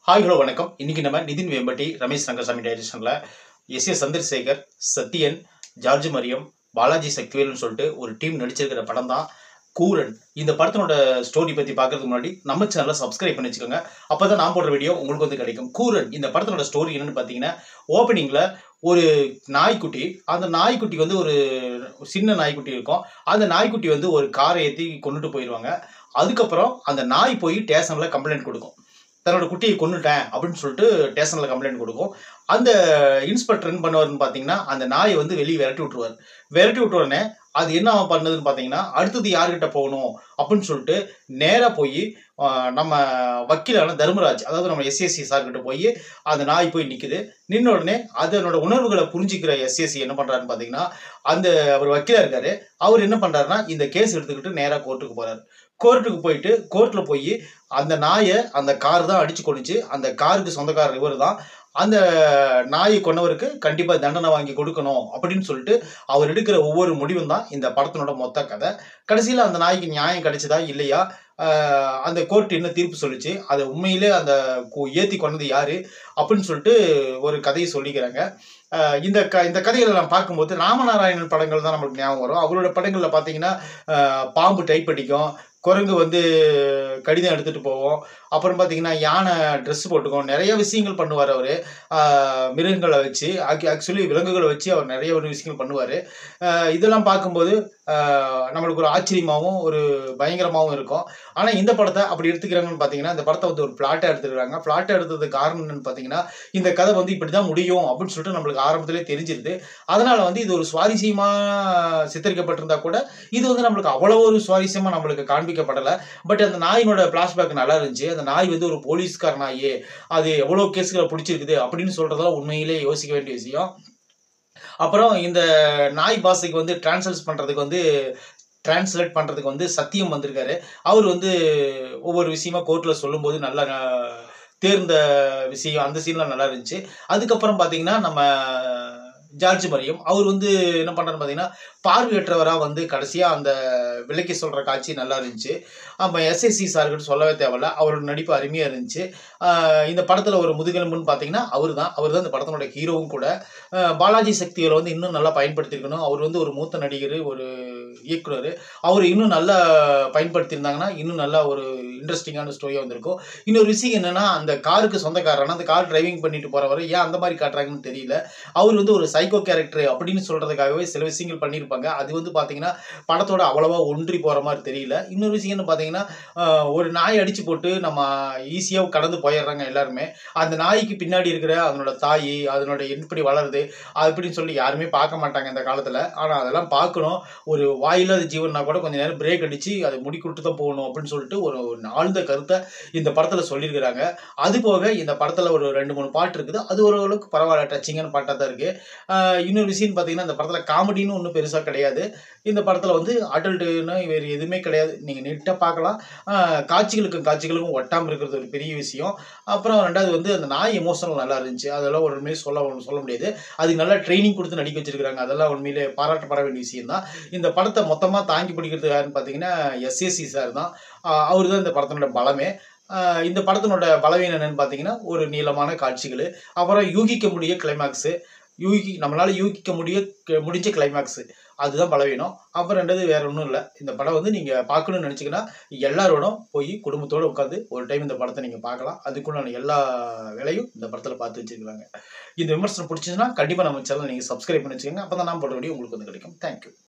Hi hello வணக்கம். இன்னைக்கு நம்ம நிதின் வேம்பட்டி, ரமேஷ் ரங்கசாமி டைரக்ஷன்ல எஸ் சந்திரசேகர், சத்யன், ஜார்ஜ் மரியம், பாலாஜி சக்திவேல்னு சொல்லிட்டு ஒரு டீம் நடிச்சிருக்கிற படம் தான் கூரன். இந்த படத்தினோட ஸ்டோரி பத்தி பார்க்கறதுக்கு முன்னாடி நம்ம சேனலை சப்ஸ்கிரைப் பண்ணி வச்சுக்கோங்க. அப்பதான் நான் போடுற வீடியோ உங்களுக்கு வந்து கிடைக்கும். கூரன் இந்த படத்தினோட ஸ்டோரி என்னன்னு பார்த்தீங்கன்னா, ஓப்பனிங்ல ஒரு நாய்க்குட்டி, அந்த நாய்க்குட்டி வந்து ஒரு சின்ன நாய்க்குட்டி இருக்கும். அந்த நாய்க்குட்டி வந்து ஒரு காரை ஏற்றி கொண்டுட்டு போயிடுவாங்க. அதுக்கப்புறம் அந்த நாய் போய் ஸ்டேஷன்ல கம்ப்ளைண்ட் கொடுக்கும். தன்னோட குட்டியை கொன்னுட்டேன் அப்படின்னு சொல்லிட்டு ஸ்டேஷன்ல கம்ப்ளைண்ட் கொடுக்கும். அந்த இன்ஸ்பெக்டர் என்ன பண்ணுவாருன்னு பார்த்தீங்கன்னா, அந்த நாயை வந்து வெளியே விரட்டி விட்டுருவார். விரட்டி விட்ட உடனே அது என்ன பண்ணுதுன்னு பார்த்தீங்கன்னா, அடுத்தது யார்கிட்ட போகணும் அப்படின்னு சொல்லிட்டு நேராக போய் நம்ம வக்கீலான தர்மராஜ், அதாவது நம்ம எஸ்எஸ்சி சார்கிட்ட போய் அந்த நாய் போய் நிற்குது. நின்ன உடனே அதனோட உணர்வுகளை புரிஞ்சிக்கிற எஸ்எஸ்சி என்ன பண்ணுறாருன்னு பார்த்தீங்கன்னா, அந்த அவர் வக்கீலாக இருக்காரு. அவர் என்ன பண்ணுறாருன்னா, இந்த கேஸ் எடுத்துக்கிட்டு நேராக கோர்ட்டுக்கு போகிறார். கோர்ட்டுக்கு போயிட்டு கோர்ட்டில் போய் அந்த நாயை அந்த கார் தான் அடிச்சு கொண்டுச்சு, அந்த காருக்கு சொந்தக்காரர் இவர் தான், அந்த நாயை கொன்னவருக்கு கண்டிப்பாக தண்டனை வாங்கி கொடுக்கணும் அப்படின்னு சொல்லிட்டு அவர் எடுக்கிற ஒவ்வொரு முடிவும் தான் இந்த படத்தினோட மொத்த கதை. கடைசியில் அந்த நாய்க்கு நியாயம் கிடைச்சதா இல்லையா, அந்த கோர்ட் என்ன தீர்ப்பு சொல்லிச்சு, அதை உண்மையிலே அந்த ஏற்றி கொண்டது யாரு அப்படின்னு சொல்லிட்டு ஒரு கதையை சொல்லிக்கிறாங்க. இந்த கதைகளை நான் பார்க்கும்போது ராமநாராயணன் படங்கள் தான் நம்மளுக்கு ஞாபகம் வரும். அவரோட படங்களில் பார்த்தீங்கன்னா பாம்பு டைப் அடிக்கும், குரங்கு வந்து கடிதம் எடுத்துகிட்டு போவோம், அப்புறம் பார்த்தீங்கன்னா யானை ட்ரெஸ் போட்டுக்கும், நிறைய விஷயங்கள் பண்ணுவார் அவர். மிருகங்களை வச்சு ஆக்சுவலி விலங்குகளை வச்சு அவர் நிறைய ஒரு விஷயங்கள் பண்ணுவார். இதெல்லாம் பார்க்கும்போது நம்மளுக்கு ஒரு ஆச்சரியமாகவும் ஒரு பயங்கரமாகவும் இருக்கும். ஆனால் இந்த படத்தை அப்படி எடுத்துக்கிறாங்கன்னு பார்த்தீங்கன்னா, இந்த படத்தை வந்து ஒரு பிளாட்டாக எடுத்துக்கிறாங்க. பிளாட்டாக எடுத்ததுக்கு காரணம் என்னன்னு பார்த்தீங்கன்னா, இந்த கதை வந்து இப்படி தான் முடியும் அப்படின்னு சொல்லிட்டு நம்மளுக்கு ஆரம்பத்திலே தெரிஞ்சிருது. அதனால் வந்து இது ஒரு சுவாரஸ்யமாக சித்தரிக்கப்பட்டிருந்தா கூட இது வந்து நம்மளுக்கு அவ்வளோ ஒரு சுவாரஸ்யமாக நம்மளுக்கு காண்பிக்கப்படலை. பட் அந்த நாயினோட ஃப்ளாஷ்பேக் நல்லா இருந்துச்சு. அந்த நாய் வந்து ஒரு போலீஸ்கார நாயே, அது எவ்வளோ கேஸுகளை பிடிச்சிருக்குது அப்படின்னு சொல்கிறதெல்லாம் உண்மையிலே யோசிக்க வேண்டிய விஷயம். அப்புறம் இந்த நாய் பாஷைக்கு வந்து டிரான்ஸ்லேட் பண்ணுறதுக்கு வந்து சத்தியம் வந்திருக்காரு. அவர் வந்து ஒவ்வொரு விஷயமா கோர்ட்டில் சொல்லும்போது நல்லா தேர்ந்த விஷயம், அந்த சீன்லாம் நல்லா இருந்துச்சு. அதுக்கப்புறம் பார்த்தீங்கன்னா நம்ம ஜார்ஜ் மரியம் அவர் வந்து என்ன பண்ணுறான்னு பார்த்தீங்கன்னா, பார்வையற்றவராக வந்து கடைசியாக அந்த விலைக்கு சொல்கிற காட்சி நல்லா இருந்துச்சு. எஸ்எஸ்சி சார்கிட்ட சொல்லவே தேவையில்ல, அவரோட நடிப்பு அருமையாக இருந்துச்சு. இந்த படத்தில் ஒரு முதுகெலும்புன்னு பார்த்தீங்கன்னா அவர் தான் இந்த படத்தினோட ஹீரோவும் கூட. பாலாஜி சக்திகளை வந்து இன்னும் நல்லா பயன்படுத்தியிருக்கணும். அவர் வந்து ஒரு மூத்த நடிகர், ஒரு இயக்குனர். அவர் இன்னும் நல்லா பயன்படுத்தியிருந்தாங்கன்னா இன்னும் நல்லா ஒரு இன்ட்ரெஸ்டிங்கான ஸ்டோரியாக வந்திருக்கும். இன்னொரு விஷயம் என்னென்னா, அந்த காருக்கு சொந்தக்காரனா அந்த கார் டிரைவிங் பண்ணிட்டு போகிறவர் ஏன் அந்த மாதிரி காட்டுறாங்கன்னு தெரியல. அவர் வந்து ஒரு சைக்கோ கேரக்டர் அப்படின்னு சொல்கிறதுக்காகவே சில விஷயங்கள் பண்ணியிருப்பாங்க. அது வந்து பார்த்தீங்கன்னா படத்தோட அவ்வளவா ஒன்றி போகிற மாதிரி தெரியல. இன்னொரு விஷயம்னு பார்த்தீங்கன்னா, ஒரு நாய் அடித்து போட்டு நம்ம ஈஸியாக கடந்து போயிடுறாங்க எல்லாருமே. அந்த நாய்க்கு பின்னாடி இருக்கிற அதனோட தாய், அதனோட எப்படி வளருது அப்படின்னு சொல்லி யாருமே பார்க்க மாட்டாங்க இந்த காலத்தில். ஆனால் அதெல்லாம் பார்க்கணும். ஒரு வாயில்லாத ஜீவன்னா கூட கொஞ்சம் நேரம் பிரேக் அடித்து அதை முடி கொடுத்து தான் போகணும் அப்படின்னு சொல்லிட்டு ஒரு ஆழ்ந்த கருத்தை இந்த படத்தில் சொல்லியிருக்கிறாங்க. அது போக இந்த படத்தில் ஒரு 2-3 பாட்டு இருக்குது. அது ஓரளவுக்கு பரவாயில்ல, டச்சிங்கான பாட்டாக தான் இருக்குது. இன்னொரு விஷயம் பார்த்தீங்கன்னா, இந்த படத்தில் காமெடின்னு ஒன்றும் பெருசாக கிடையாது. இந்த படத்தில் வந்து அடல்ட்டுன்னு வேறு எதுவுமே கிடையாது. நீங்கள் நீட்டாக பார்க்கலாம். காட்சிகளுக்கும் ஒட்டாமல் இருக்கிறது ஒரு பெரிய விஷயம். அப்புறம் 2வது வந்து அந்த நாய் எமோஷனல் நல்லா இருந்துச்சு. அதெல்லாம் ஒரு உண்மையை சொல்ல முடியாது. அதுக்கு நல்லா ட்ரைனிங் கொடுத்து நடிக்க வச்சிருக்காங்க. அதெல்லாம் உண்மையிலே பாராட்டப்பட வேண்டிய விஷயம் தான். இந்த படத்தை மொத்தமாக தாங்கி பிடிக்கிறது யாருன்னு பார்த்தீங்கன்னா எஸ்எஸ்சி சார் தான். அவர் தான் இந்த படத்தினோட பலமே. இந்த படத்தினோட பலவீனம் என்னன்னு பார்த்தீங்கன்னா, ஒரு நீளமான காட்சிகள், அப்புறம் யூகிக்க முடிய கிளைமேக்ஸு, நம்மளால் யூகிக்க முடிஞ்ச கிளைமேக்ஸு, அதுதான் பலவீனம். அப்புறம் 2வது வேற ஒன்றும் இல்லை. இந்த படம் வந்து நீங்கள் பார்க்கணும்னு நினச்சிங்கன்னா எல்லாரோடும் போய் குடும்பத்தோடு உட்காந்து ஒரு டைம் இந்த படத்தை நீங்கள் பார்க்கலாம். அதுக்குள்ளான எல்லா வேலையும் இந்த படத்தில் பார்த்து வச்சுருக்காங்க. இந்த விமர்சனம் பிடிச்சிச்சுன்னா கண்டிப்பாக நம்ம சேனல் நீங்கள் சப்ஸ்கிரைப் பண்ணி வச்சுக்கோங்க. அப்போ தான் நான் போடுற வீடியோ உங்களுக்கு வந்து கிடைக்கும். தேங்க்யூ.